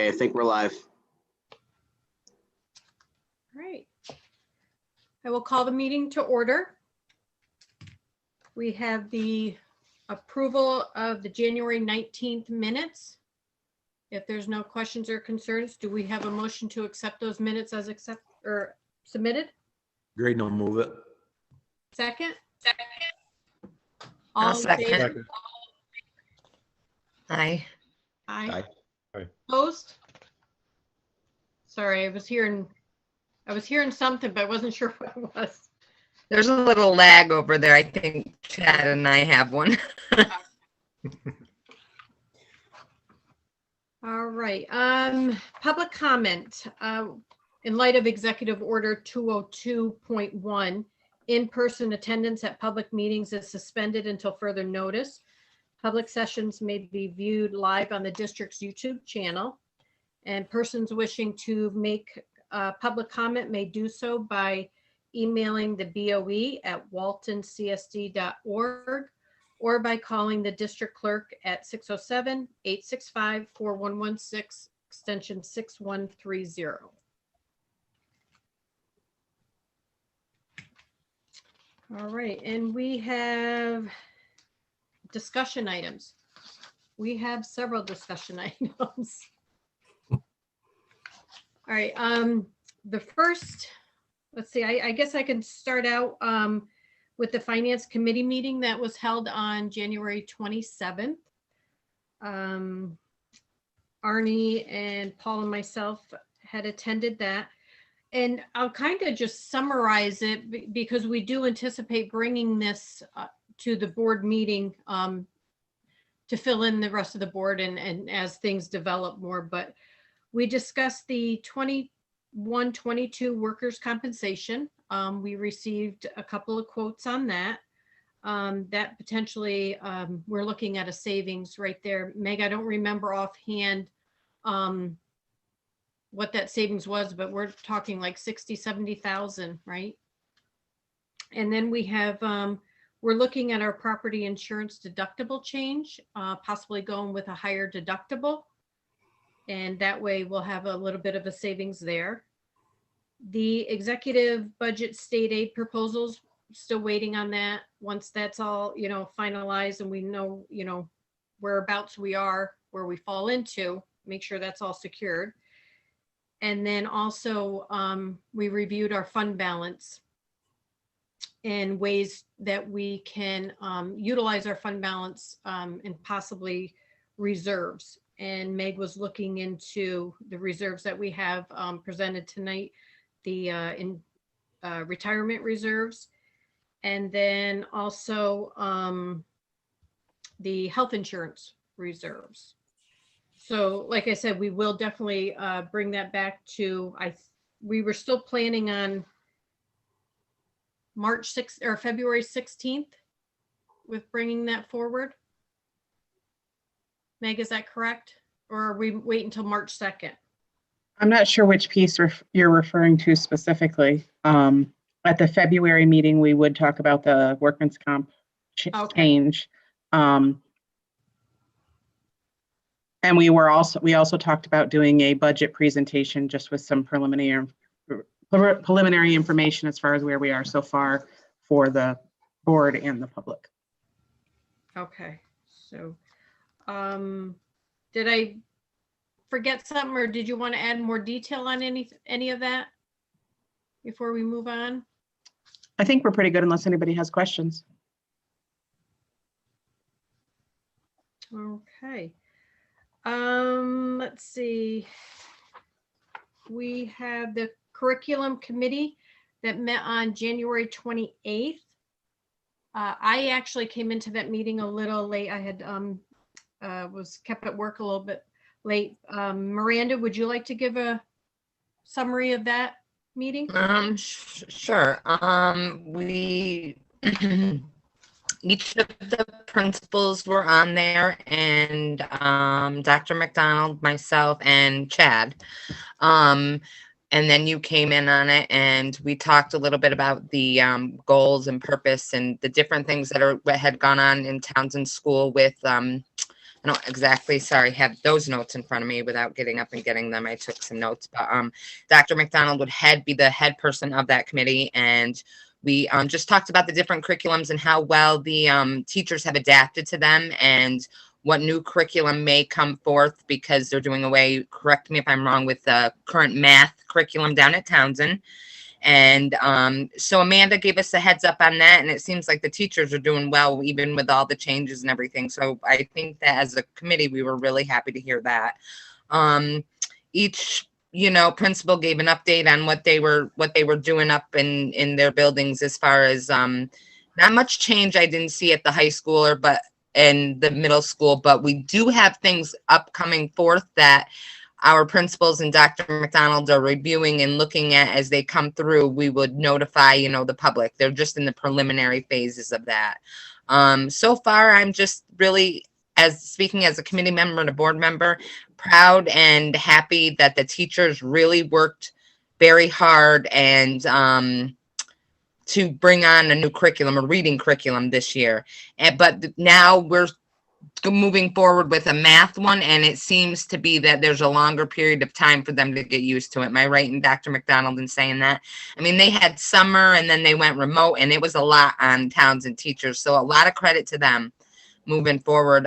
Okay, I think we're live. All right. I will call the meeting to order. We have the approval of the January 19th minutes. If there's no questions or concerns, do we have a motion to accept those minutes as submitted? Great, no, move it. Second? I'll All in favor? second. Aye. Aye. Aye. Opposed? Sorry, I was hearing something, but I wasn't sure what it was. There's a little lag over there. I think Chad and I have one. All right, public comment. In light of Executive Order 202.1, in-person attendance at public meetings is suspended until further notice. Public sessions may be viewed live on the district's YouTube channel, and persons wishing to make public comment may do so by emailing the BOE at waltoncsd.org or by calling the district clerk at 607-865-4116, extension 6130. All right, and we have discussion items. We have several discussion items. All right, the first, let's see, I guess I can start out with the Finance Committee meeting that was held on January 27th. Arnie and Paul and myself had attended that. And I'll kind of just summarize it because we do anticipate bringing this to the board meeting to fill in the rest of the board and as things develop more. But we discussed the 21-22 workers' compensation. We received a couple of quotes on that. That potentially we're looking at a savings right there. Meg, I don't remember offhand what that savings was, but we're talking like 60,000-70,000, right? And then we have, we're looking at our property insurance deductible change, possibly going with a higher deductible. And that way we'll have a little bit of a savings there. The executive budget state aid proposals, still waiting on that. Once that's all, finalized and we know, whereabouts we are, where we fall into, make sure that's all secured. And then also we reviewed our fund balance and ways that we can utilize our fund balance and possibly reserves. And Meg was looking into the reserves that we have presented tonight, the retirement reserves, and then also the health insurance reserves. So like I said, we will definitely bring that back to, we were still planning on March 6th or February 16th with bringing that forward. Meg, is that correct? Or are we wait until March 2nd? I'm not sure which piece you're referring to specifically. At the February meeting, we would talk about the workman's comp change. And we also talked about doing a budget presentation just with some preliminary information as far as where we are so far for the board and the public. Okay, so did I forget something, or did you want to add more detail on any of that before we move on? I think we're pretty good unless anybody has questions. Okay. Let's see. We have the curriculum committee that met on January 28th. I actually came into that meeting a little late. I had was kept at work a little bit late. Miranda, would you like to give a summary of that meeting? Sure. We each of the principals were on there, and Dr. McDonald, myself, and Chad. And then you came in on it, and we talked a little bit about the goals and purpose and the different things that had gone on in Townsend School with I don't exactly, sorry, have those notes in front of me without getting up and getting them. I took some notes, but Dr. McDonald would be the head person of that committee, and we just talked about the different curriculums and how well the teachers have adapted to them and what new curriculum may come forth because they're doing away, correct me if I'm wrong, with the current math curriculum down at Townsend. And so Amanda gave us a heads up on that, and it seems like the teachers are doing well, even with all the changes and everything. So I think that as a committee, we were really happy to hear that. Each, principal gave an update on what they were doing up in their buildings as far as not much change I didn't see at the high school but in the middle school, but we do have things upcoming forth that our principals and Dr. McDonald are reviewing and looking at as they come through. We would notify, the public. They're just in the preliminary phases of that. So far, I'm just really, speaking as a committee member and a board member, proud and happy that the teachers really worked very hard and to bring on a new curriculum, a reading curriculum this year. But now we're moving forward with a math one, and it seems to be that there's a longer period of time for them to get used to it. Am I right in Dr. McDonald in saying that? I mean, they had summer and then they went remote, and it was a lot on Townsend teachers. So a lot of credit to them moving forward.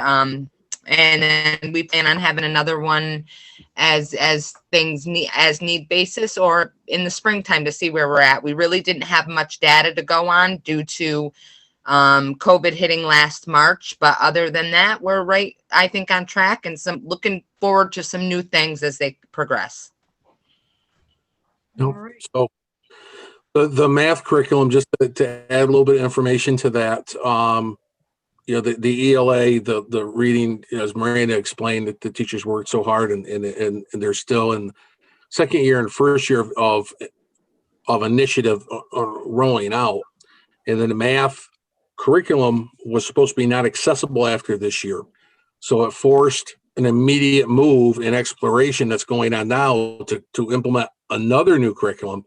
And then we plan on having another one as things need basis or in the springtime to see where we're at. We really didn't have much data to go on due to COVID hitting last March, but other than that, we're right, I think, on track and looking forward to some new things as they progress. All right. So the math curriculum, just to add a little bit of information to that, the ELA, the reading, as Miranda explained, that the teachers worked so hard and they're still in second year and first year of initiative rolling out. And then the math curriculum was supposed to be not accessible after this year. So it forced an immediate move and exploration that's going on now to implement another new curriculum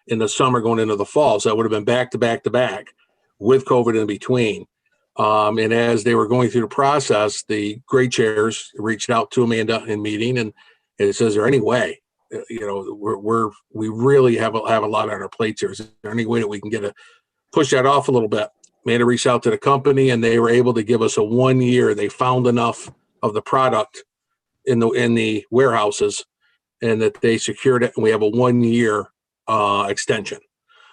in the summer going into the fall. So that would have been back to back to back with COVID in between. And as they were going through the process, the grade chairs reached out to Amanda in meeting and it says, is there any way, we really have a lot on our plates here. Is there any way that we can push that off a little bit? Amanda reached out to the company and they were able to give us a 1 year. They found enough of the product in the warehouses and that they secured it. And we have a 1 year extension.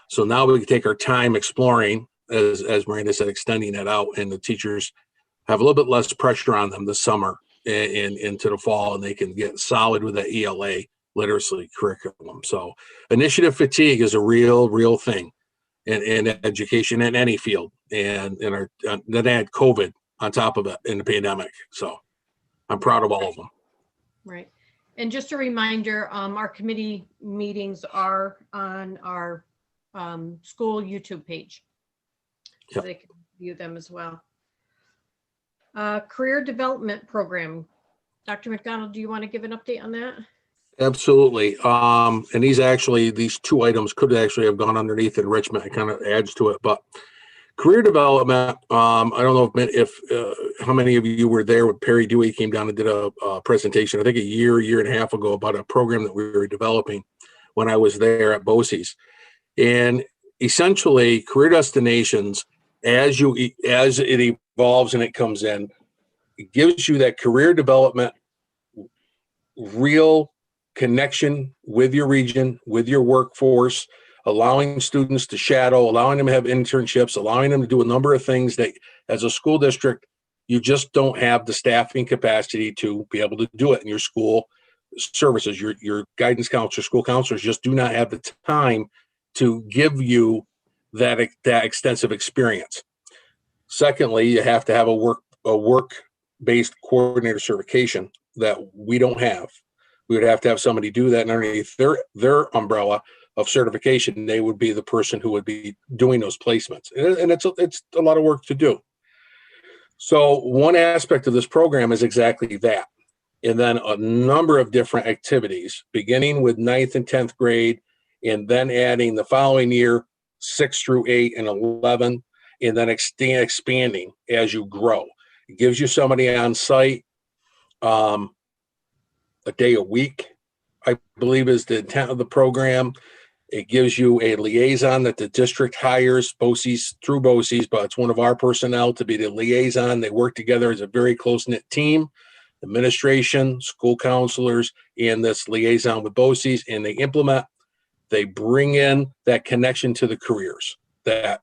So now we can take our time exploring, as Miranda said, extending that out, and the teachers have a little bit less pressure on them this summer and into the fall, and they can get solid with the ELA literacy curriculum. So initiative fatigue is a real thing in education in any field, and then add COVID on top of it in the pandemic. So I'm proud of all of them. Right. And just a reminder, our committee meetings are on our school YouTube page. So Yep. they can view them as well. Career development program. Dr. McDonald, do you want to give an update on that? Absolutely. And these two items could actually have gone underneath enrichment. It kind of adds to it, but career development. I don't know if how many of you were there when Perry Dewey came down and did a presentation, I think a year and a half ago, about a program that we were developing when I was there at BOCES. And essentially career destinations, as it evolves and it comes in, it gives you that career development, real connection with your region, with your workforce, allowing students to shadow, allowing them to have internships, allowing them to do a number of things that as a school district, you just don't have the staffing capacity to be able to do it in your school services. Your guidance counselors, school counselors just do not have the time to give you that extensive experience. Secondly, you have to have a work-based coordinator certification that we don't have. We would have to have somebody do that, and underneath their umbrella of certification, they would be the person who would be doing those placements. And it's a lot of work to do. So one aspect of this program is exactly that. And then a number of different activities, beginning with 9th and 10th grade, and then adding the following year, 6 through 8 and 11, and then expanding as you grow. It gives you somebody on site a day a week, I believe is the intent of the program. It gives you a liaison that the district hires through BOCES, but it's one of our personnel to be the liaison. They work together as a very close-knit team, administration, school counselors, and this liaison with BOCES, and they bring in that connection to the careers that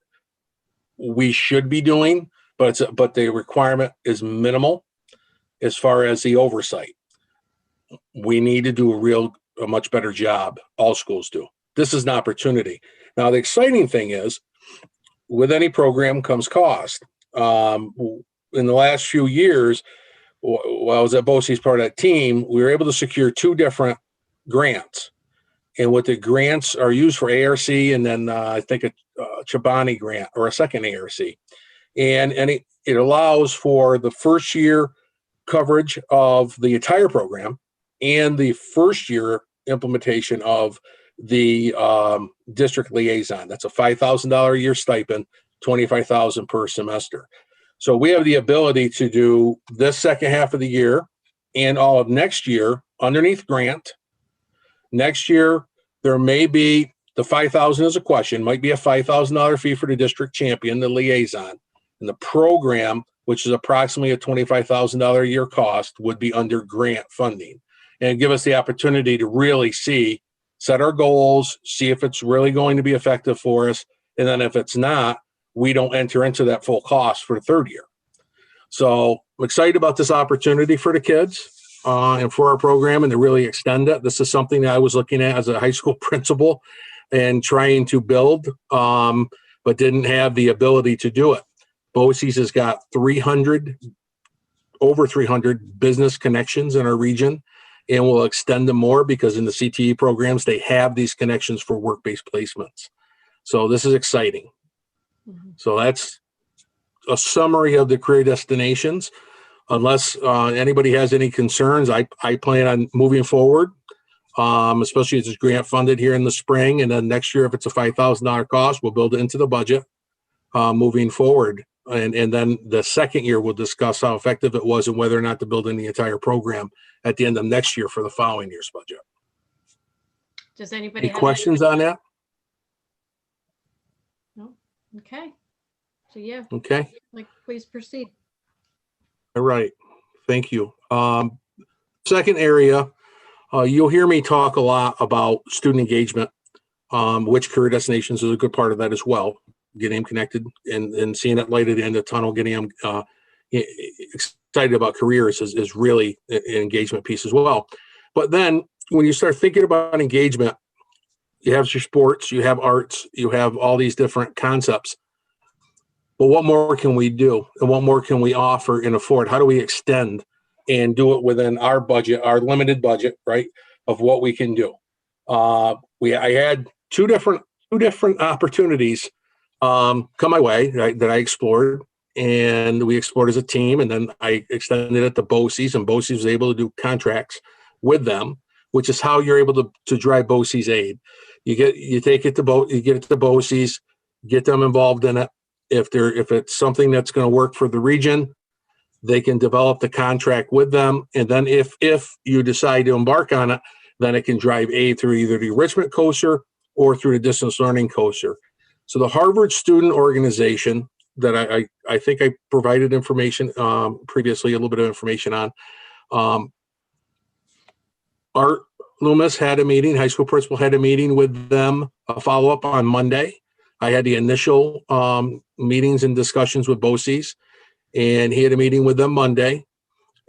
we should be doing, but the requirement is minimal as far as the oversight. We need to do a much better job. All schools do. This is an opportunity. Now, the exciting thing is, with any program comes cost. In the last few years, while I was at BOCES part of that team, we were able to secure 2 different grants. And what the grants are used for, ARC, and then I think a Chobani grant or a second ARC. And it allows for the first year coverage of the entire program and the first year implementation of the district liaison. That's a $5,000 a year stipend, $25,000 per semester. So we have the ability to do this second half of the year and all of next year underneath grant. Next year, there may be, the $5,000 is a question, might be a $5,000 fee for the district champion, the liaison. And the program, which is approximately a $25,000 a year cost, would be under grant funding. And give us the opportunity to really set our goals, see if it's really going to be effective for us. And then if it's not, we don't enter into that full cost for the third year. So I'm excited about this opportunity for the kids and for our program, and to really extend it. This is something that I was looking at as a high school principal and trying to build, but didn't have the ability to do it. BOCES has got over 300 business connections in our region, and we'll extend them more because in the CTE programs, they have these connections for work-based placements. So this is exciting. Mm-hmm. So that's a summary of the career destinations. Unless anybody has any concerns, I plan on moving forward, especially as it's grant funded here in the spring. And then next year, if it's a $5,000 cost, we'll build it into the budget moving forward. And then the second year, we'll discuss how effective it was and whether or not to build in the entire program at the end of next year for the following year's budget. Does anybody have any questions on that? No. Okay. So yeah. Okay. Please proceed. All right. Thank you. Second area, you'll hear me talk a lot about student engagement, which career destinations is a good part of that as well. Getting them connected and seeing that light at the end of the tunnel, getting them excited about careers is really an engagement piece as well. But then when you start thinking about engagement, you have your sports, you have arts, you have all these different concepts. But what more can we do? And what more can we offer and afford? How do we extend and do it within our budget, our limited budget, right, of what we can do? I had two different opportunities come my way, right, that I explored, and we explored as a team. And then I extended it to BOCES, and BOCES was able to do contracts with them, which is how you're able to drive BOCES aid. You get it to BOCES, get them involved in it. If it's something that's going to work for the region, they can develop the contract with them. And then if you decide to embark on it, then it can drive aid through either the enrichment COSER or through the distance learning COSER. So the Harvard Student Organization that I think I provided information previously, a little bit of information on. Art Loomis had a meeting, high school principal had a meeting with them, a follow-up on Monday. I had the initial meetings and discussions with BOCES, and he had a meeting with them Monday,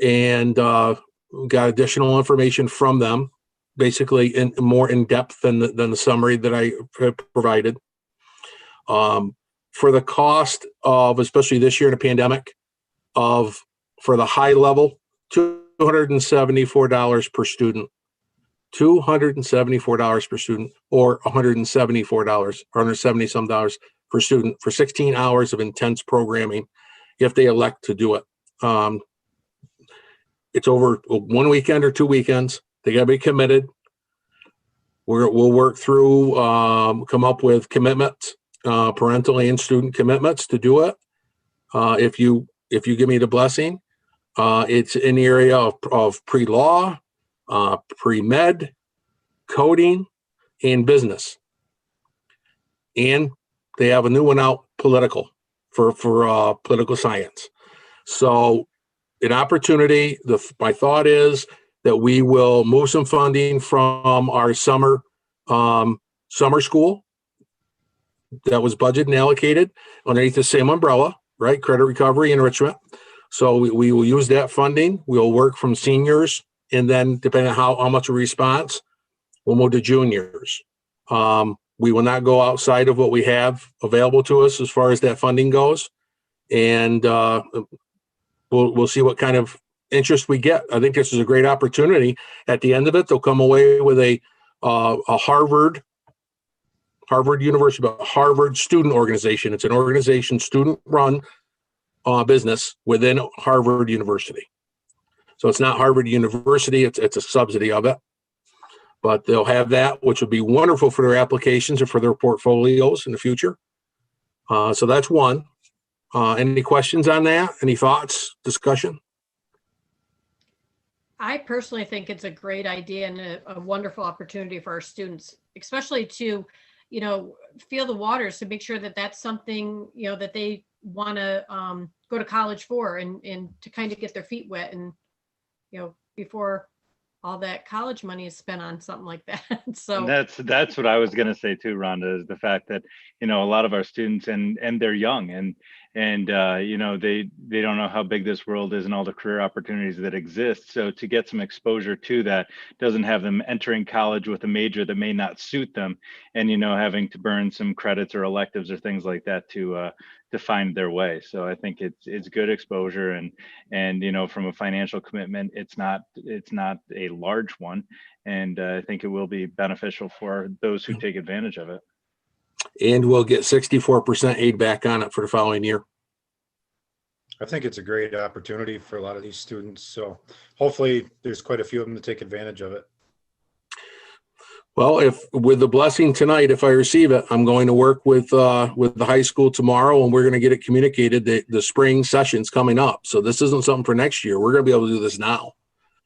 and got additional information from them, basically more in depth than the summary that I provided. For the cost of, especially this year in a pandemic, for the high level, $274 per student. $274 per student, or $174 or $170 some dollars per student for 16 hours of intense programming if they elect to do it. It's over 1 weekend or 2 weekends. They got to be committed. We'll work through, come up with commitments, parental and student commitments to do it. If you give me the blessing, It's in the area of pre-law, pre-med, coding, and business. And they have a new one out, political, for political science. So an opportunity, my thought is that we will move some funding from our summer school that was budgeted and allocated underneath the same umbrella, right? Credit recovery, enrichment. So we will use that funding. We'll work from seniors, and then depending on how much a response, we'll move to juniors. We will not go outside of what we have available to us as far as that funding goes. And we'll see what kind of interest we get. I think this is a great opportunity. At the end of it, they'll come away with a Harvard University, but Harvard student organization. It's an organization, student-run business within Harvard University. So it's not Harvard University, it's a subsidy of it. But they'll have that, which would be wonderful for their applications or for their portfolios in the future. So that's one. Any questions on that? Any thoughts, discussion? I personally think it's a great idea and a wonderful opportunity for our students, especially to, feel the waters, to make sure that that's something, that they want to go to college for, and to kind of get their feet wet, and, before all that college money is spent on something like that. So and that's what I was going to say too, Rhonda, is the fact that, a lot of our students and they're young and they don't know how big this world is and all the career opportunities that exist. So to get some exposure to that doesn't have them entering college with a major that may not suit them, and having to burn some credits or electives or things like that to find their way. So I think it's good exposure, and from a financial commitment, it's not a large one, and I think it will be beneficial for those who take advantage of it. And we'll get 64% aid back on it for the following year. I think it's a great opportunity for a lot of these students. So hopefully there's quite a few of them to take advantage of it. Well, if with the blessing tonight, if I receive it, I'm going to work with the high school tomorrow, and we're going to get it communicated that the spring session's coming up. So this isn't something for next year. We're going to be able to do this now.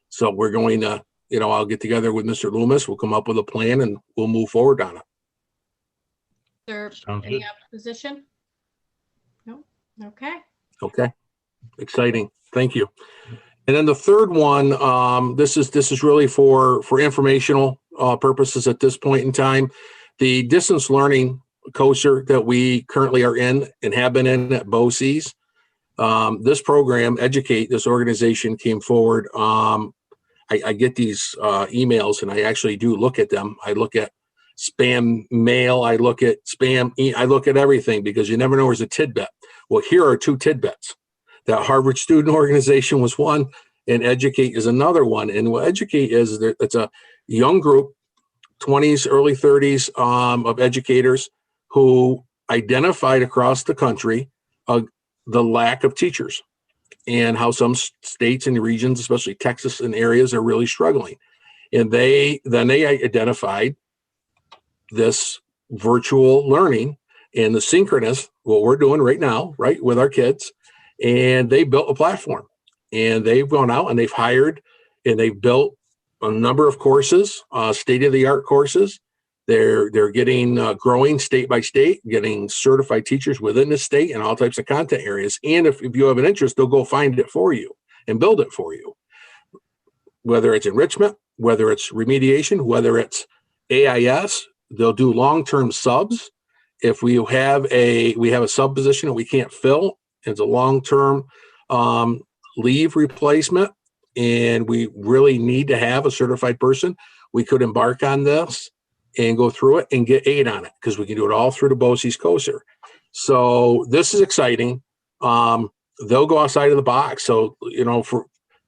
So we're going to, I'll get together with Mr. Loomis. We'll come up with a plan, and we'll move forward on it. there Sounds any good. opposition? No? Okay. Okay. Exciting. Thank you. And then the third one, this is really for informational purposes at this point in time. The distance learning coaster that we currently are in and have been in at BOCES, this program, Educate, this organization came forward. I get these emails, and I actually do look at them. I look at spam mail. I look at spam. I look at everything, because you never know where's a tidbit. Well, here are two tidbits. That Harvard Student Organization was one, and Educate is another one. And what Educate is, it's a young group, 20s, early 30s of educators who identified across the country the lack of teachers, and how some states and regions, especially Texas and areas, are really struggling. And they identified this virtual learning and the synchronous, what we're doing right now, right, with our kids. And they built a platform, and they've gone out and they've hired and they've built a number of courses, state-of-the-art courses. They're getting growing state by state, getting certified teachers within the state and all types of content areas. And if you have an interest, they'll go find it for you and build it for you. Whether it's enrichment, whether it's remediation, whether it's AIS, they'll do long-term subs. If we have a sub position that we can't fill, it's a long-term leave replacement, and we really need to have a certified person, we could embark on this and go through it and get aid on it, because we can do it all through the BOCES COSER. So this is exciting. They'll go outside of the box. So,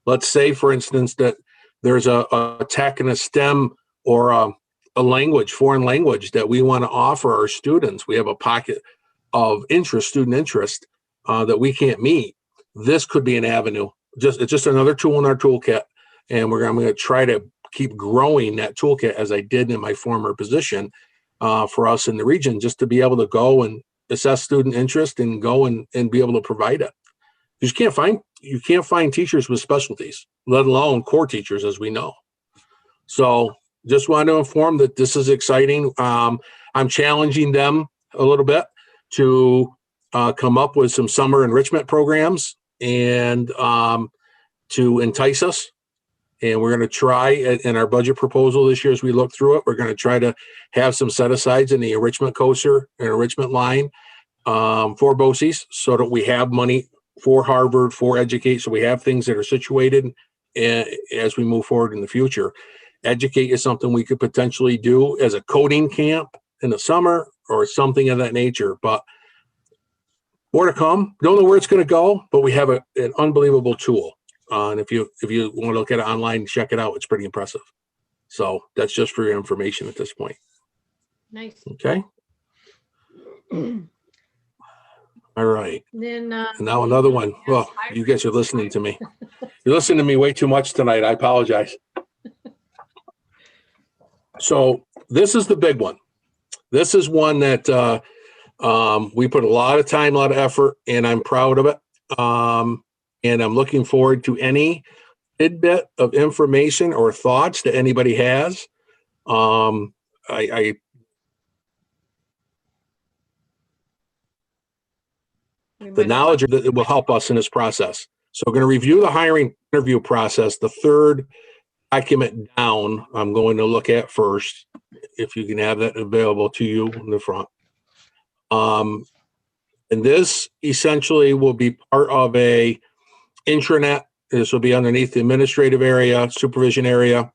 let's say, for instance, that there's a tech and a STEM or a language, foreign language, that we want to offer our students. We have a pocket of interest, student interest, that we can't meet. This could be an avenue. It's just another tool in our toolkit, and I'm going to try to keep growing that toolkit as I did in my former position for us in the region, just to be able to go and assess student interest and go and be able to provide it. Because you can't find you can't find teachers with specialties, let alone core teachers, as we know. So just want to inform that this is exciting. I'm challenging them a little bit to come up with some summer enrichment programs and to entice us. And we're going to try in our budget proposal this year, as we look through it, we're going to try to have some set asides in the enrichment coaster and enrichment line for BOCES, so that we have money for Harvard, for Educate. So we have things that are situated as we move forward in the future. Educate is something we could potentially do as a coding camp in the summer or something of that nature, but more to come. Don't know where it's going to go, but we have an unbelievable tool. And if you want to look at it online, check it out. It's pretty impressive. So that's just for your information at this point. Nice. Okay. All right. Then And now another one. Well, you guys are listening to me. You're listening to me way too much tonight. I apologize. So this is the big one. This is one that we put a lot of time, a lot of effort, and I'm proud of it. And I'm looking forward to any tidbit of information or thoughts that anybody has. The knowledge that it will help us in this process. So we're going to review the hiring interview process. The third document down, I'm going to look at first, if you can have that available to you in the front. And this essentially will be part of a intranet. This will be underneath the administrative area, supervision area.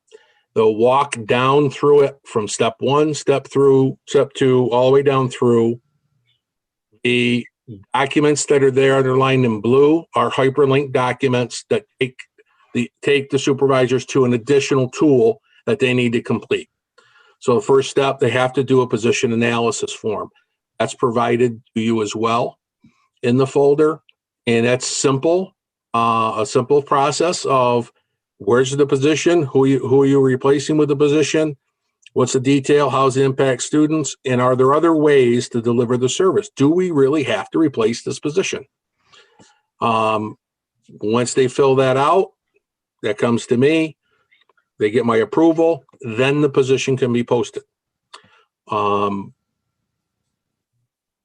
They'll walk down through it from step 1, step 2, all the way down through. The documents that are there underlined in blue are hyperlink documents that take the supervisors to an additional tool that they need to complete. So the first step, they have to do a position analysis form. That's provided to you as well in the folder. And that's simple, a simple process of where's the position, who are you replacing with the position, what's the detail, how's it impact students, and are there other ways to deliver the service? Do we really have to replace this position? Once they fill that out, that comes to me, they get my approval, then the position can be posted.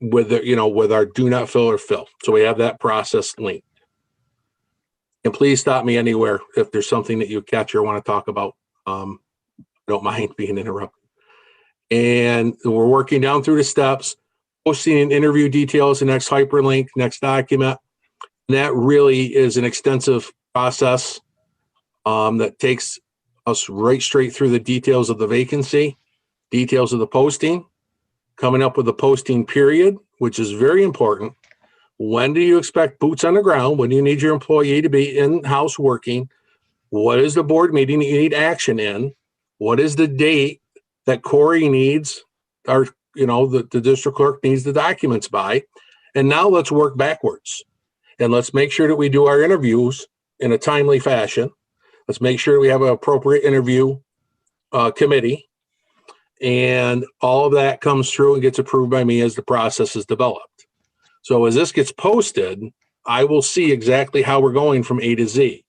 With our do not fill or fill. So we have that process linked. And please stop me anywhere if there's something that you catch or want to talk about. I don't mind being interrupted. And we're working down through the steps, posting interview details, the next hyperlink, next document. And that really is an extensive process that takes us right straight through the details of the vacancy, details of the posting, coming up with the posting period, which is very important. When do you expect boots on the ground? When do you need your employee to be in-house working? What is the board meeting that you need action in? What is the date that Corey needs, or the district clerk needs the documents by? And now let's work backwards. And let's make sure that we do our interviews in a timely fashion. Let's make sure we have an appropriate interview committee. And all of that comes through and gets approved by me as the process is developed. So as this gets posted, I will see exactly how we're going from A to Z,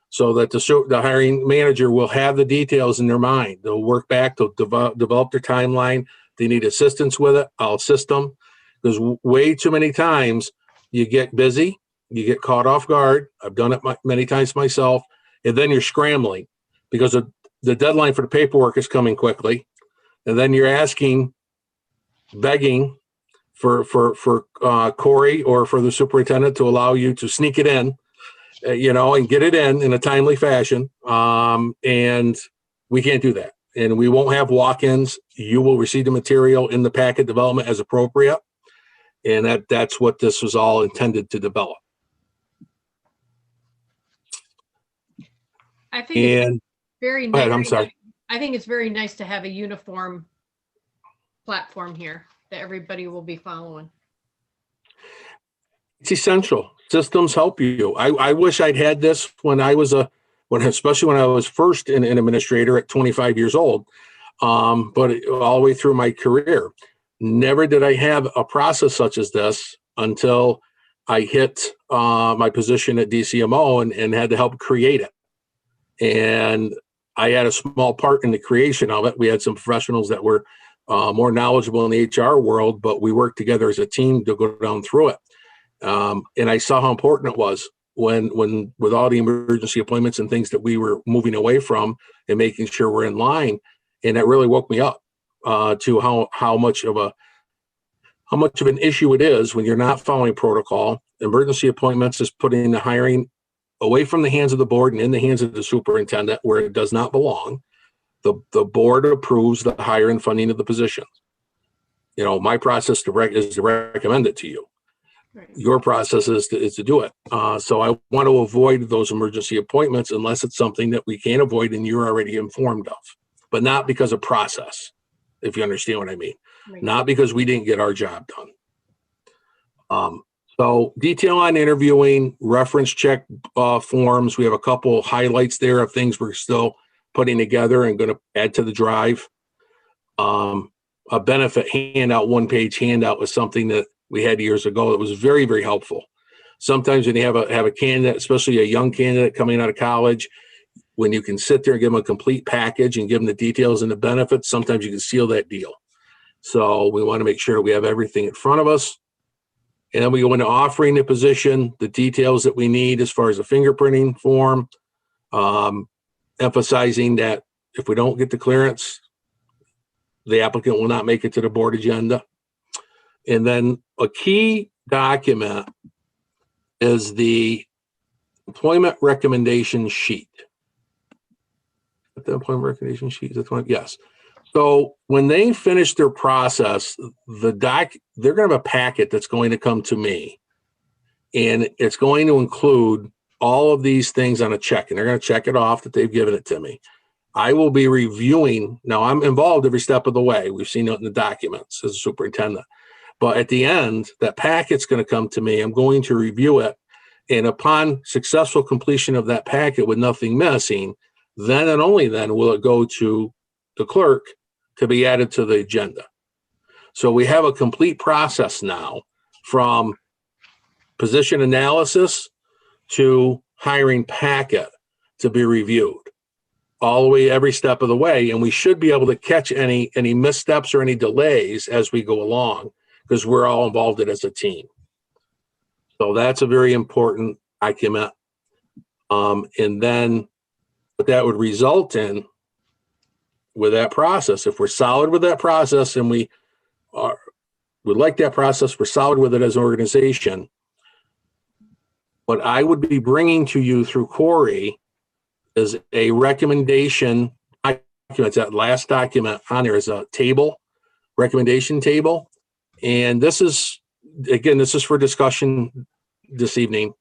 so that the hiring manager will have the details in their mind. They'll work back, they'll develop their timeline. They need assistance with it, I'll assist them. Because way too many times you get busy, you get caught off guard. I've done it many times myself. And then you're scrambling because the deadline for the paperwork is coming quickly. And then you're begging for Corey or for the superintendent to allow you to sneak it in, and get it in a timely fashion. And we can't do that. And we won't have walk-ins. You will receive the material in the packet development as appropriate. And that's what this was all intended to develop. I think it's very nice. I'm sorry. I think it's very nice to have a uniform platform here that everybody will be following. It's essential. Systems help you. I wish I'd had this especially when I was first an administrator at 25 years old, but all the way through my career. Never did I have a process such as this until I hit my position at DCMO and had to help create it. And I had a small part in the creation of it. We had some professionals that were more knowledgeable in the HR world, but we worked together as a team to go down through it. And I saw how important it was when with all the emergency appointments and things that we were moving away from and making sure we're in line. And that really woke me up to how much of an issue it is when you're not following protocol. Emergency appointments is putting the hiring away from the hands of the board and in the hands of the superintendent where it does not belong. The board approves the hire and funding of the positions. You know, my process is to recommend it to you. Right. Your process is to do it. So I want to avoid those emergency appointments unless it's something that we can't avoid and you're already informed of, but not because of process, if you understand what I mean. Right. Not because we didn't get our job done. So detail on interviewing, reference check forms. We have a couple highlights there of things we're still putting together and going to add to the drive. A benefit handout, one-page handout was something that we had years ago. It was very, very helpful. Sometimes when you have a candidate, especially a young candidate coming out of college, when you can sit there and give them a complete package and give them the details and the benefits, sometimes you can seal that deal. So we want to make sure we have everything in front of us. And then we go into offering the position, the details that we need as far as the fingerprinting form, emphasizing that if we don't get the clearance, the applicant will not make it to the board agenda. And then a key document is the employment recommendation sheet. The employment recommendation sheet, is that yes. So when they finish their process, they're going to have a packet that's going to come to me. And it's going to include all of these things on a check. And they're going to check it off that they've given it to me. I will be reviewing. Now, I'm involved every step of the way. We've seen it in the documents as a superintendent. But at the end, that packet's going to come to me. I'm going to review it. And upon successful completion of that packet with nothing missing, then and only then will it go to the clerk to be added to the agenda. So we have a complete process now from position analysis to hiring packet to be reviewed all the way, every step of the way. And we should be able to catch any missteps or any delays as we go along because we're all involved in it as a team. So that's a very important document. And then what that would result in with that process, if we're solid with that process and we like that process, we're solid with it as an organization, what I would be bringing to you through Corey is a recommendation document. That last document on there is a table, recommendation table. And this is for discussion this evening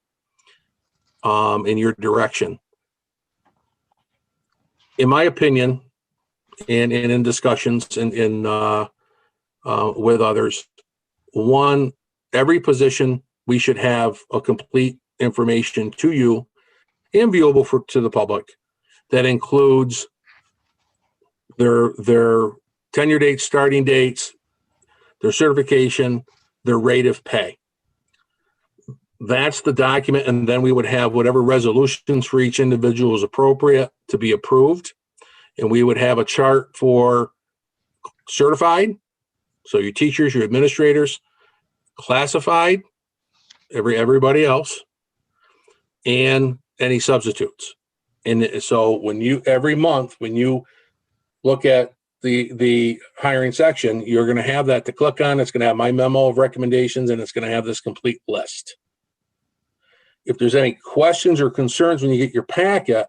in your direction. In my opinion, and in discussions and with others, one, every position we should have a complete information to you and viewable to the public that includes their tenure dates, starting dates, their certification, their rate of pay. That's the document. And then we would have whatever resolutions for each individual is appropriate to be approved. And we would have a chart for certified, so your teachers, your administrators, classified, everybody else, and any substitutes. And so every month, when you look at the hiring section, you're going to have that to click on. It's going to have my memo of recommendations, and it's going to have this complete list. If there's any questions or concerns when you get your packet,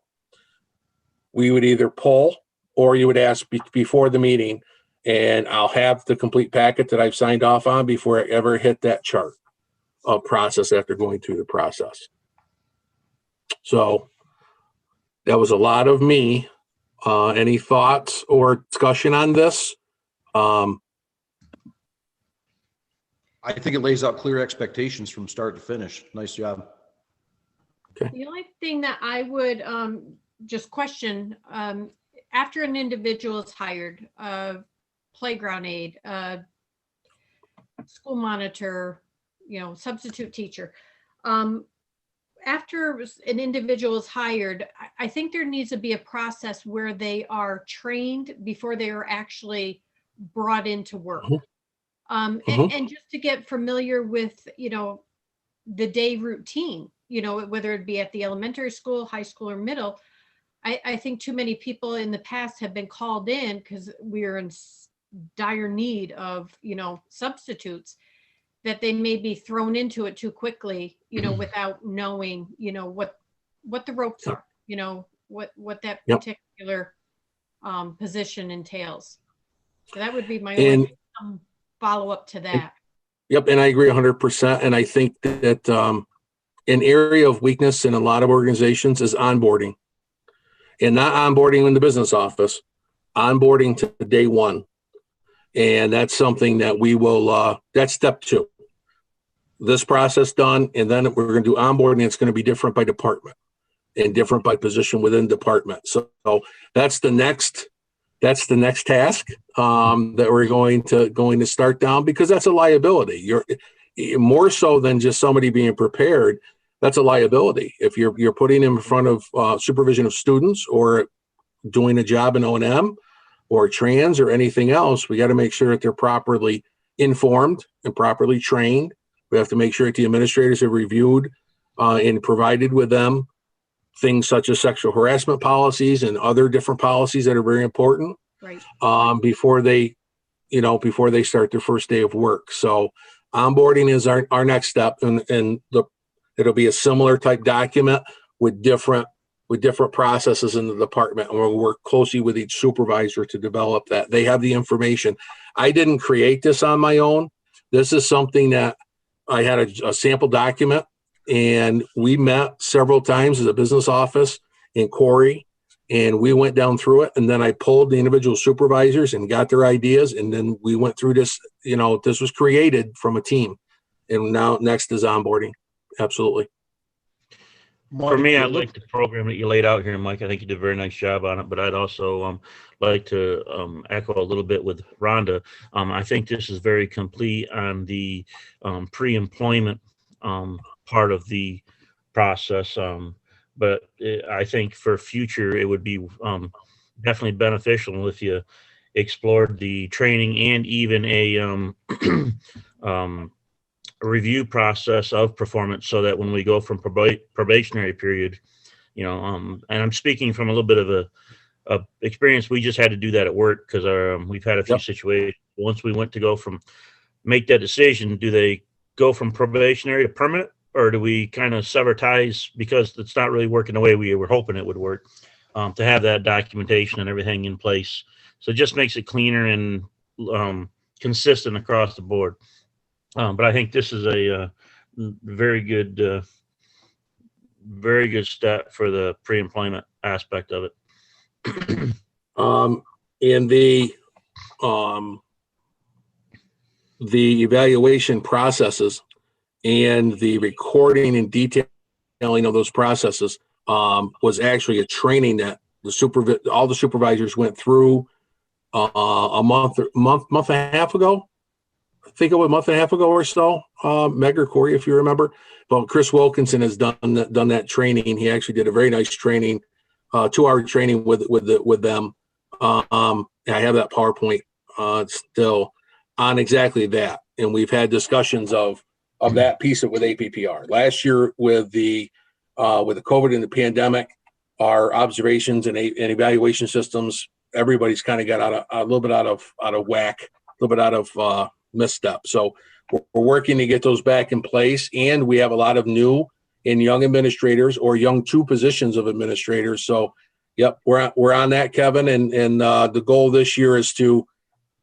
we would either poll or you would ask before the meeting, and I'll have the complete packet that I've signed off on before I ever hit that chart of process after going through the process. So that was a lot of me. Any thoughts or discussion on this? I think it lays out clear expectations from start to finish. Nice job. Okay. The only thing that I would just question, after an individual is hired, playground aide, school monitor, substitute teacher, after an individual is hired, I think there needs to be a process where they are trained before they are actually brought into work. Mhm. And, just to get familiar with, the day routine, whether it be at the elementary school, high school, or middle. I think too many people in the past have been called in because we are in dire need of, substitutes, that they may be thrown into it too quickly, without knowing, what the ropes Yep. are, what that Yep. particular position entails. So that would be my And- only follow-up to that. Yep, and I agree 100%. And I think that an area of weakness in a lot of organizations is onboarding, and not onboarding in the business office, onboarding to day one. And that's something that we will, that's step 2. This process done, and then we're going to do onboarding. It's going to be different by department and different by position within department. So that's the next task that we're going to start down, because that's a liability. You're more so than just somebody being prepared. That's a liability. If you're putting them in front of supervision of students, or doing a job in O&M or trans or anything else, we got to make sure that they're properly informed and properly trained. We have to make sure that the administrators have reviewed and provided with them things such as sexual harassment policies and other different policies that are very important, Right. before they start their first day of work. So onboarding is our next step, and it'll be a similar type document with different processes in the department, and we'll work closely with each supervisor to develop that. They have the information. I didn't create this on my own. This is something that I had a sample document, and we met several times as a business office in Corey, and we went down through it, and then I pulled the individual supervisors and got their ideas, and then we went through this. This was created from a team, and now next is onboarding. Absolutely. For me, I like the program that you laid out here, Mike. I think you did a very nice job on it, but I'd also like to echo a little bit with Rhonda. I think this is very complete on the pre-employment part of the process. But I think for future, it would be definitely beneficial if you explored the training and even a review process of performance, so that when we go from probationary period, and I'm speaking from a little bit of a experience. We just had to do that at work because we've had a few situations. Once we went to go from make that decision, do they go from probationary to permanent, or do we kind of sever ties because it's not really working the way we were hoping it would work? To have that documentation and everything in place, so it just makes it cleaner and consistent across the board. But I think this is a very good step for the pre-employment aspect of it. In the evaluation processes and the recording and detailing of those processes was actually a training that all the supervisors went through a month and a half ago. I think it was a month and a half ago or so, Meg or Corey, if you remember. But Chris Wilkinson has done that training. He actually did a very nice training, 2-hour training with them. I have that PowerPoint still on exactly that, and we've had discussions of that piece of with APPR last year with the COVID and the pandemic. Our observations and evaluation systems, everybody's kind of got a little bit out of whack, a little bit out of misstep. So we're working to get those back in place, and we have a lot of new and young administrators or young to positions of administrators. So, yep, we're on that, Kevin, and the goal this year is to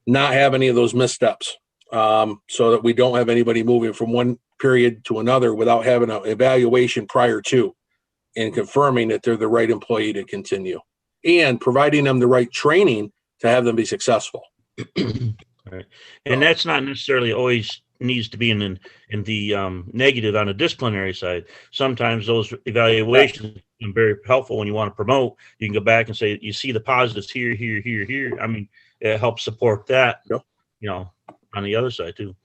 not have any of those missteps, so that we don't have anybody moving from one period to another without having an evaluation prior to and confirming that they're the right employee to continue, and providing them the right training to have them be successful. Right. And that's not necessarily always needs to be in the negative on the disciplinary side. Sometimes those evaluations are very helpful when you want to promote. You can go back and say, you see the positives here, here, here, here. I mean, it helps support that, on the other side too.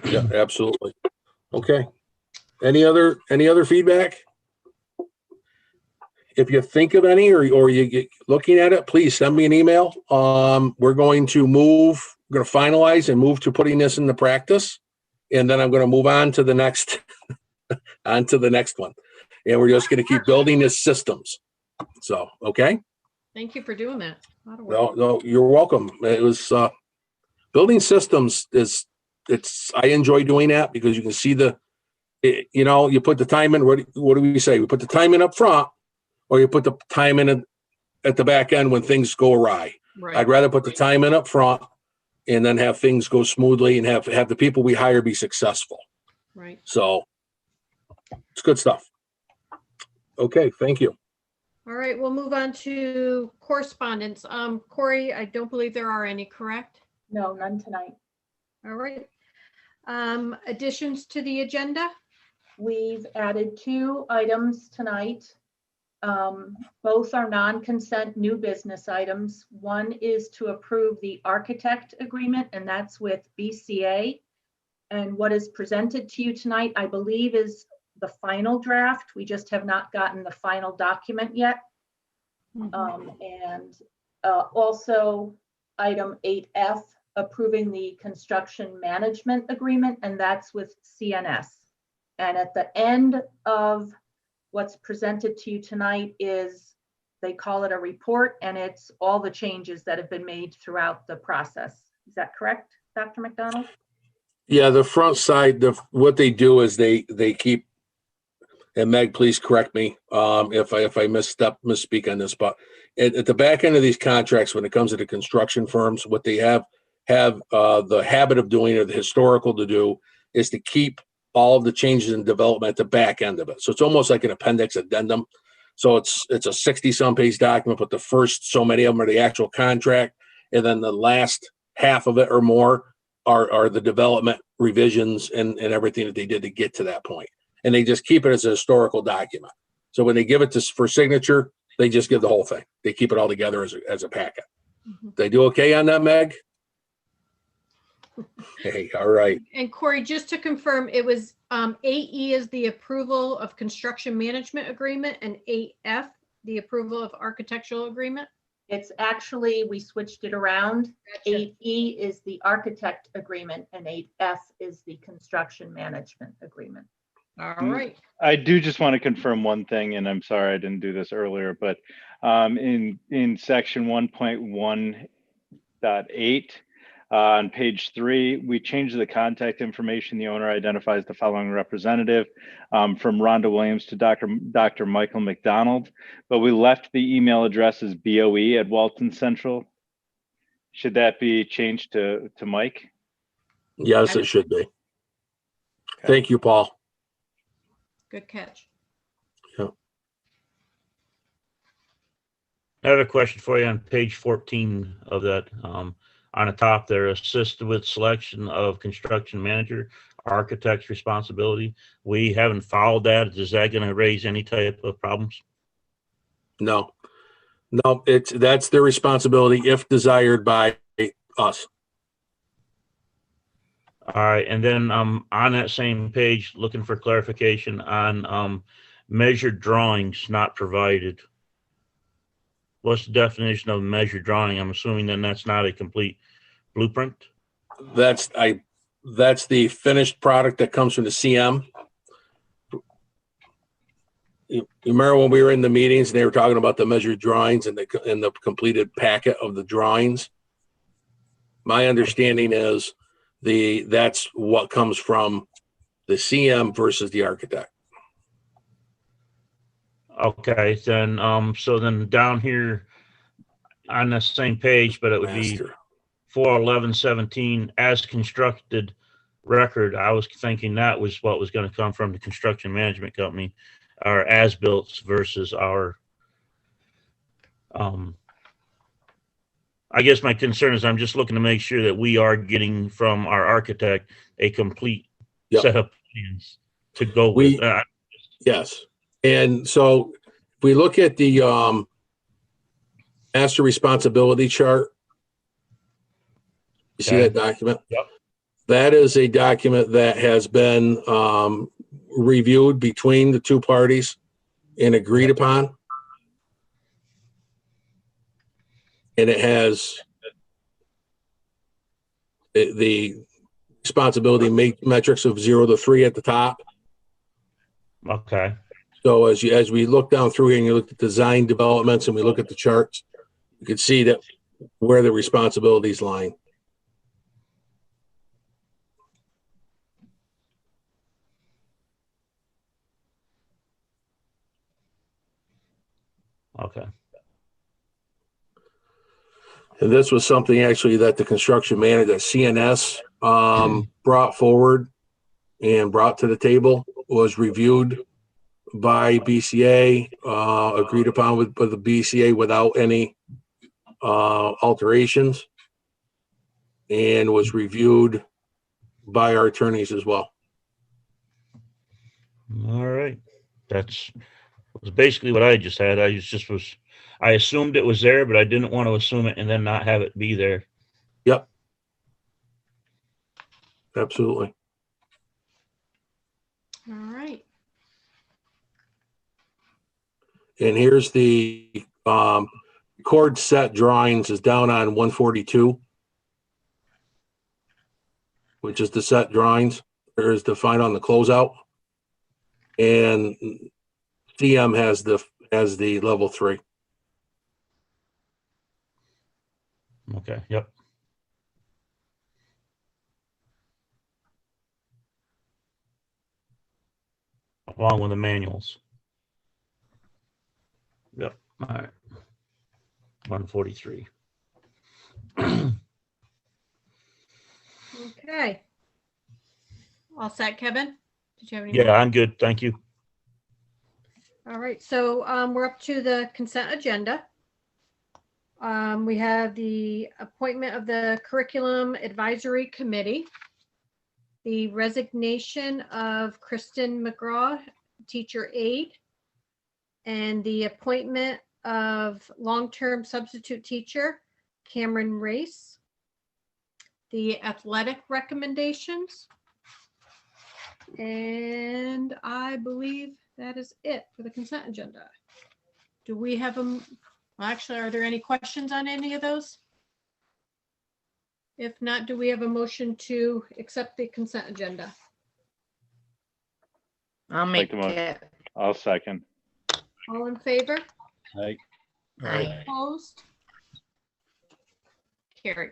Yeah, absolutely. Okay. Any other feedback? If you think of any or you get looking at it, please send me an email. We're going to finalize and move to putting this into practice. And then I'm going to move on to the next, on to the next one. And we're just going to keep building these systems. So, okay. Thank you for doing that. A lot of work. No, you're welcome. It was, building systems I enjoy doing that because you can see you put the time in, what do we say? We put the time in up front, or you put the time in at the back end when things go awry. Right. I'd rather put the time in up front and then have things go smoothly and have the people we hire be successful. Right. So it's good stuff. Okay, thank you. All right, we'll move on to correspondence. Corey, I don't believe there are any, correct? No, none tonight. All right. Additions to the agenda? We've added 2 items tonight. Both are non-consent new business items. One is to approve the architect agreement, and that's with BCA. And what is presented to you tonight, I believe, is the final draft. We just have not gotten the final document yet. Also item 8F, approving the construction management agreement, and that's with CNS. And at the end of what's presented to you tonight is, they call it a report, and it's all the changes that have been made throughout the process. Is that correct, Dr. McDonald? Yeah, the front side, what they do is they keep, and Meg, please correct me if I misspeak on this, but at the back end of these contracts, when it comes to the construction firms, what they have the habit of doing, or the historical to do, is to keep all of the changes in development at the back end of it. So it's almost like an appendix addendum. So it's a 60-some page document, but the first so many of them are the actual contract, and then the last half of it or more are the development revisions and everything that they did to get to that point. And they just keep it as a historical document. So when they give it for signature, they just give the whole thing. They keep it all together as a packet. They do okay on that, Meg? Hey, all right. And Corey, just to confirm, it was 8E is the approval of construction management agreement, and 8F, the approval of architectural agreement? It's actually, we switched it around. Gotcha. 8E is the architect agreement, and 8F is the construction management agreement. All right. I do just want to confirm one thing, and I'm sorry I didn't do this earlier, but in section 1.1.8, on page 3, we changed the contact information. The owner identifies the following representative, from Rhonda Williams to Dr. Michael McDonald, but we left the email address as BOE@Walton Central. Should that be changed to Mike? Yes, it should be. Okay. Thank you, Paul. Good catch. Yeah. I have a question for you on page 14 of that. On the top there, assist with selection of construction manager, architect's responsibility. We haven't followed that. Is that going to raise any type of problems? No, that's their responsibility if desired by us. All right. And then on that same page, looking for clarification on measured drawings not provided. What's the definition of measured drawing? I'm assuming then that's not a complete blueprint. That's the finished product that comes from the CM. You remember when we were in the meetings and they were talking about the measured drawings and the completed packet of the drawings? My understanding is that's what comes from the CM versus the architect. Okay, then so then down here on the same page, but it would be 4/11/17 as constructed record. I was thinking that was what was going to come from the construction management company, our as-built versus our. I guess my concern is I'm just looking to make sure that we are getting from our architect a complete set of plans to go with. Yes. And so if we look at the master responsibility chart, you see that document? Yep. That is a document that has been reviewed between the two parties and agreed upon. And it has the responsibility metrics of 0 to 3 at the top. Okay. So as we look down through here and you look at design developments and we look at the charts, you can see that where the responsibilities lie. Okay. And this was something actually that the construction manager, CNS, brought forward and brought to the table, was reviewed by BCA, agreed upon with the BCA without any alterations, and was reviewed by our attorneys as well. All right. That's was basically what I just had. I assumed it was there, but I didn't want to assume it and then not have it be there. Yep. Absolutely. All right. And here's the cord set drawings is down on 142, which is the set drawings. There is defined on the closeout, and CM has the level 3. Okay. Yep. Along with the manuals. Yep. All right. 143. Okay. All set, Kevin? Did you have any Yeah, more? I'm good. Thank you. All right, so we're up to the consent agenda. We have the appointment of the Curriculum Advisory Committee, the resignation of Kristen McGraw, teacher aide, and the appointment of long-term substitute teacher Cameron Race, the athletic recommendations, and I believe that is it for the consent agenda. Do we have them? Actually, are there any questions on any of those? If not, do we have a motion to accept the consent agenda? I'll Make make the motion. it. I'll second. All in favor? Aye. Aye. Opposed? Carried.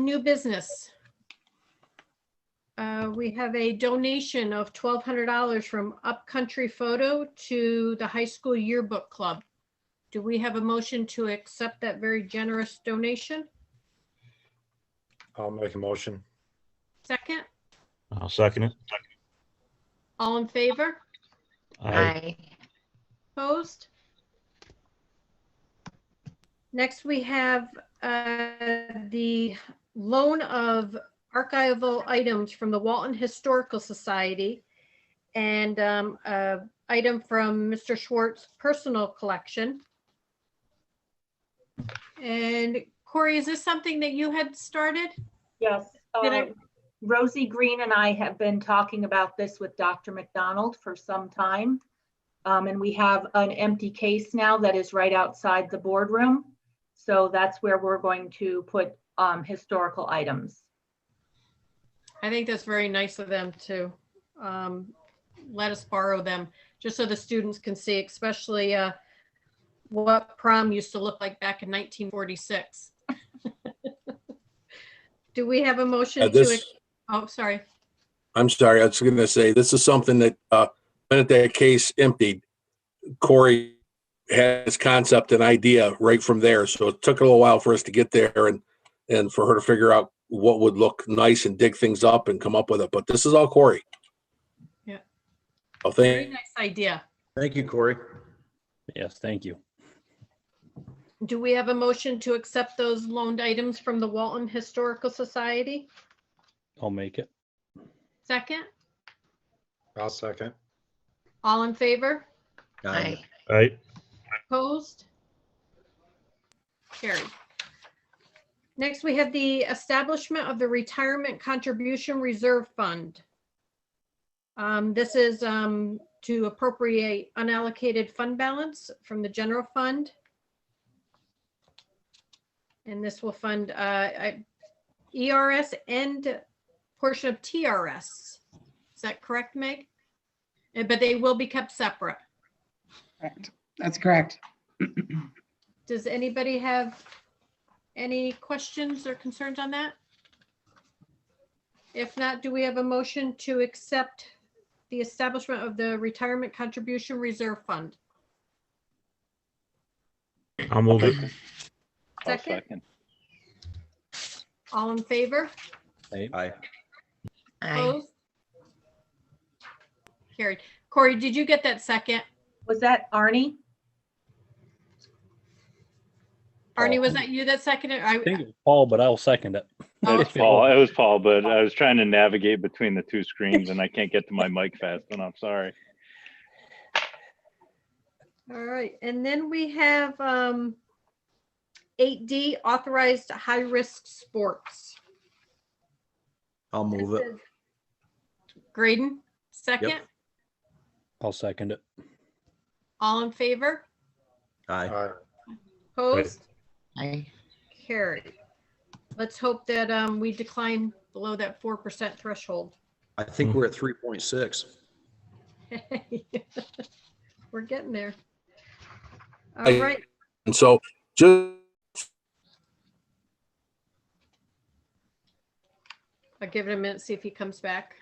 New business. We have a donation of $1,200 from Upcountry Photo to the high school yearbook club. Do we have a motion to accept that very generous donation? I'll make a motion. Second, I'll second it. all in favor? Aye. Opposed? Next, we have the loan of archival items from the Walton Historical Society and item from Mr. Schwartz's personal collection. And Corey, is this something that you had started? Yes. Rosie Green and I have been talking about this with Dr. McDonald for some time. And we have an empty case now that is right outside the boardroom. So that's where we're going to put historical items. I think that's very nice of them to let us borrow them, just so the students can see, especially what prom used to look like back in 1946. Do we have a motion to? Oh, sorry. I'm sorry. I was going to say, this is something that, when that case emptied, Corey had his concept and idea right from there. So it took a little while for us to get there and for her to figure out what would look nice and dig things up and come up with it. But this is all Corey. Yeah. Oh, Very nice idea. Thank you, Corey. Yes, thank you. Do we have a motion to accept those loaned items from the Walton Historical Society? I'll make it. Second, I'll second. all in favor? Aye. All right. Opposed? Carried. Next, we have the establishment of the Retirement Contribution Reserve Fund. This is to appropriate unallocated fund balance from the general fund. And this will fund ERS and portion of TRS. Is that correct, Meg? But they will be kept separate. Correct. That's correct. Does anybody have any questions or concerns on that? If not, do we have a motion to accept the establishment of the Retirement Contribution Reserve Fund? I'll move it. I'll Second. second. All in favor? Aye. Aye. Opposed? Carried. Corey, did you get that second? Was that Arnie? Arnie, was that you that seconded? I think it was Paul, but I'll second it. It's Paul. It was Paul, but I was trying to navigate between the two screens and I can't get to my mic fast enough. Sorry. All right, and then we have 8D, authorized high-risk sports. I'll move it. Graydon, second. I'll second it. All in favor? Aye. Aye. Opposed? Aye. Carried. Let's hope that we decline below that 4% threshold. I think we're at 3.6. We're getting there. All I- right. And so just I'll give it a minute, see if he comes back.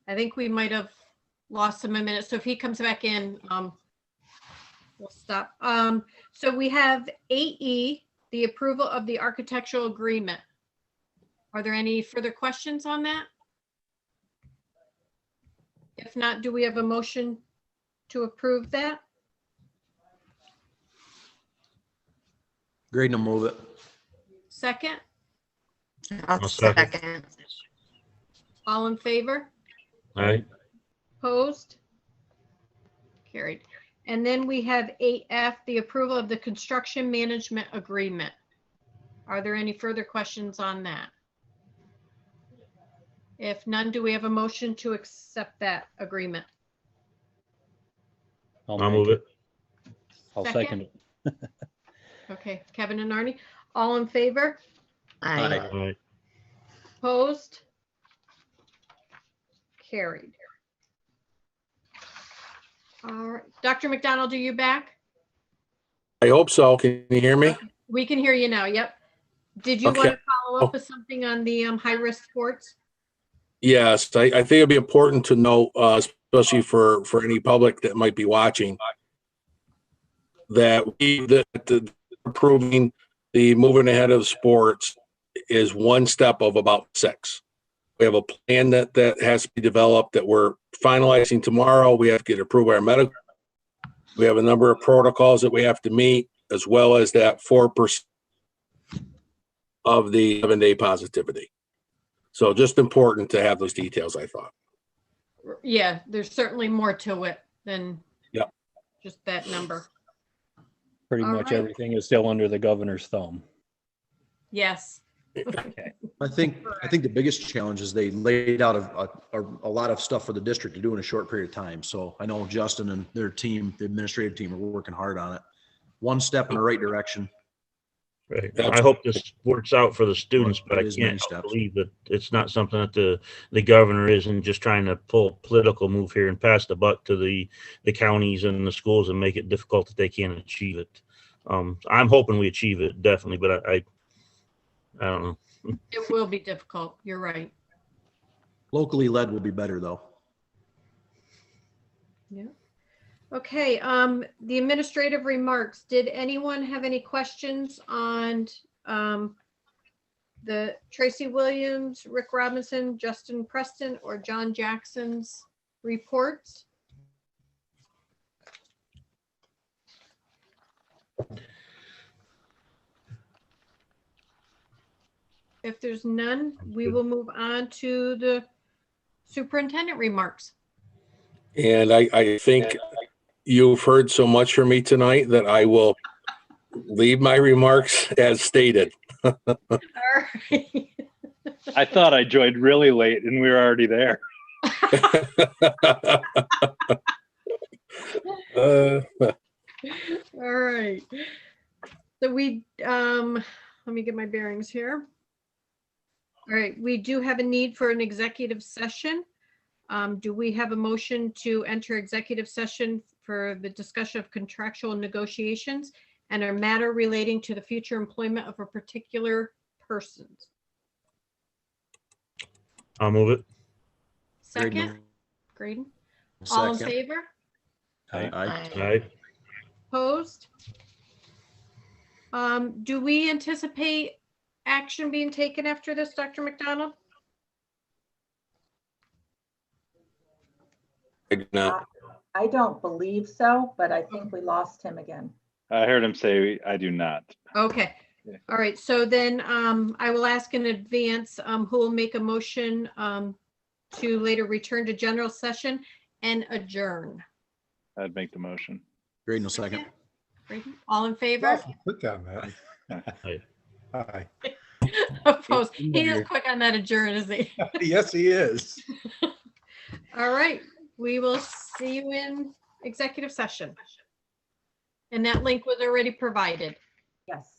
I think we might have lost him a minute. So if he comes back in, we'll stop. So we have 8E, the approval of the architectural agreement. Are there any further questions on that? If not, do we have a motion to approve that? Graydon will move it. Second, I'll second. Second. all in favor? All right. Opposed? Carried. And then we have 8F, the approval of the construction management agreement. Are there any further questions on that? If none, do we have a motion to accept that agreement? I'll make move it. I'll Second. second it. Okay, Kevin and Arnie, all in favor? Aye. All right. Opposed? Carried. All right, Dr. McDonald, are you back? I hope so. Can you hear me? We can hear you now, yep. Did you want Okay. to follow up with something on the high-risk sports? Yes, I think it'd be important to know, especially for any public that might be watching, that the approving the moving ahead of sports is one step of about 6. We have a plan that has to be developed that we're finalizing tomorrow. We have to get approved by our medical. We have a number of protocols that we have to meet, as well as that 4% of the 7-day positivity. So just important to have those details, I thought. Yeah, there's certainly more to it than Yep. just that number. Pretty All much right. everything is still under the governor's thumb. Yes. I think the biggest challenge is they laid out a lot of stuff for the district to do in a short period of time. So I know Justin and their team, the administrative team, are working hard on it. One step in the right direction. Right. That's- I hope this works out for the students, but I It is many can't steps. believe that it's not something that the governor isn't just trying to pull a political move here and pass the buck to the counties and the schools and make it difficult that they can't achieve it. I'm hoping we achieve it, definitely, but I don't know. It will be difficult. You're right. Locally led will be better though. Yeah. Okay, the administrative remarks. Did anyone have any questions on the Tracy Williams, Rick Robinson, Justin Preston, or John Jackson's reports? If there's none, we will move on to the superintendent remarks. And I think you've heard so much from me tonight that I will leave my remarks as stated. All right. I thought I joined really late and we were already there. All right. So we, let me get my bearings here. All right, we do have a need for an executive session. Do we have a motion to enter executive session for the discussion of contractual negotiations and a matter relating to the future employment of a particular person? I'll move it. Second, Graydon, all in Second. favor? Aye. All right. Opposed? Do we anticipate action being taken after this, Dr. McDonald? I do not. I don't believe so, but I think we lost him again. I heard him say, I do not. Okay. Yeah. All right. So then I will ask in advance who will make a motion to later return to general session and adjourn. I'd make the motion. Great, no second. Graydon, all in favor? Click on that. Aye. Aye. Opposed? He is quick on that adjourn, is he? Yes, he is. All right. We will see you in executive session. And that link was already provided. Yes.